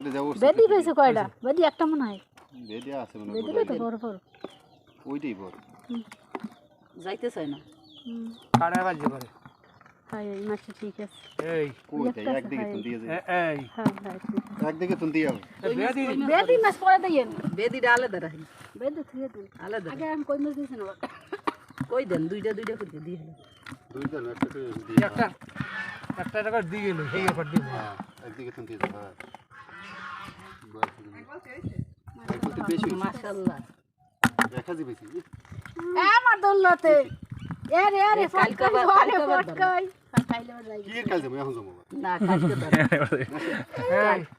ওইটা যাও বেদি কইছে কয়টা বেদি একটা মনে হয় বেদি আছে মনে বেদি তো বড় বড় ওইটাই বড় যাইতে চাই না কাড়া বাজে করে হ্যাঁ এই মাছটা ঠিক আছে এই কইটা একদিকে তুই দিয়ে এই হ্যাঁ হ্যাঁ একদিকে তুই দিয়ে বেদি বেদি মাছ পড়ে দেন বেদি ডালে দাঁড়াই বেদি থিয়ে দেন আলাদা আগে আমি কই মাছ দিছেন কই দেন দুইটা করে দিয়ে দুইটা না একটা করে দিয়ে একটা টাকা দিয়ে গেল এই ব্যাপার দিব হ্যাঁ একদিকে তুই দিয়ে হ্যাঁ একটু বেশি মাশাআল্লাহ দেখা যাবে বেশি আমার দৌলতে এরে কালকে ফটকাই খাইলে যাই কি কাজ যাবো এখন যাবো না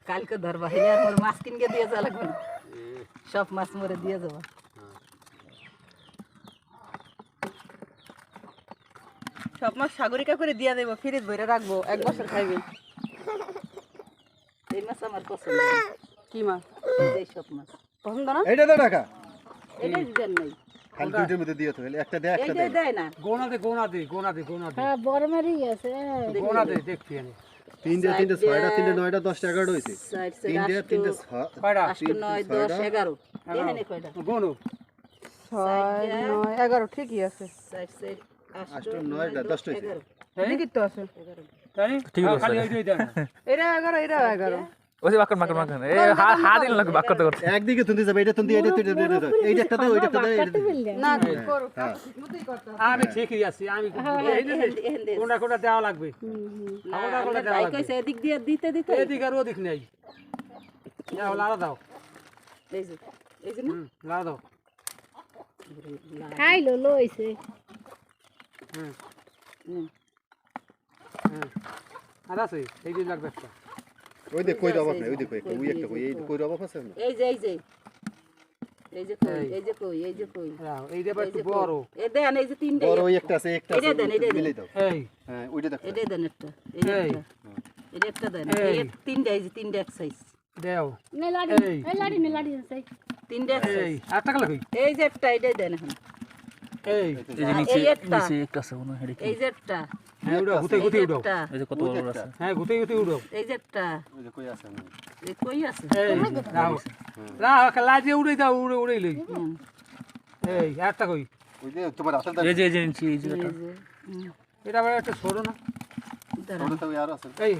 কালকে ধরবা হেলে আর মোর মাছ কিনকে দিয়ে যা লাগবে না সব মাছ মরে দিয়ে যাবো সব মাছ সাগরিকা করে দিয়া দেবো ফ্রিজ ভরে রাখবো 1 বছর খাইবে এই মাছ আমার পছন্দ কি মাছ এই সব মাছ পছন্দ না এইটা দাও টাকা এটা দেন নাই খালি দুইটার মধ্যে দিয়ে তো একটা দে এই একটা যে দে দেয় না গোনা দে হ্যাঁ বড় মারি আছে গোনা দে দেখছি আমি তিনটা ছয়টা তিনটা নয়টা 10টা 11টা হইছে সাইড তিনটা কয়টা 8 9 10 11 এখানে কয়টা গোনো 6 9 11 ঠিকই আছে সাইড সাইড 8 9টা 10টা হইছে ঠিকই তো আছে তাই ঠিক আছে খালি ওইটাই দেন এরা 11 এরা 11 ওই বাকর এ হা দিন লাগে বাক করতে করতে একদিকে তুই যাবে এটা তুই দিয়ে এটা তুই এইটা একটা দে ওইটা একটা দে না করো হ্যাঁ আমি ঠিকই আছি আমি এই যে কোনটা দেওয়া লাগবে কোনটা দেওয়া ভাই লাগবে কইছে এদিক দিয়ে দিতে এদিক আর ওদিক নেই যাও লাড়া দাও এই যে না লাড়া দাও খাইলো লইছে হুম হুম। হুম আর আছে এই যে লাগবে একটা ওই দে কই অভাব নাই ওই দে কই ওই একটা কই এই কই অভাব আছে না এই যে কই রাও এই যে একটু বড় এই দেন এই যে তিনটে বড় ওই একটা আছে একটা আছে এটা দেন, এটা দেন। মিলাই দাও এই হ্যাঁ ওইটা দেখ এটা দেন একটা এই এটা একটা দেন এই। এই তিনটে এই যে তিনটে এক সাইজ দেও নে লাড়ি এই। এই লাড়ি আছে তিনটে এক এই সাইজ আর টাকা লাগবে এই যে একটা এটা দেন এখন এই এই যে নিচে এই একটা। নিচে একটা আছে মনে হয় এই যে একটা হ্যাঁ উড়াও গুতে এই গুতে যে উড়াও একটা এই যে কত বড় বড় আছে হ্যাঁ গুতে উড়াও এই যে একটা ওই যে কই আছে না এই কই আছে এই রাও রাও লাজে উড়ে দাও উড়ে লই হুম, এই আরটা কই ওই যে তোমার হাতের এই যে নিচে এই যে এই যে এটা আবার একটা ছোট না দাঁড়ান। দাও আর আছে এই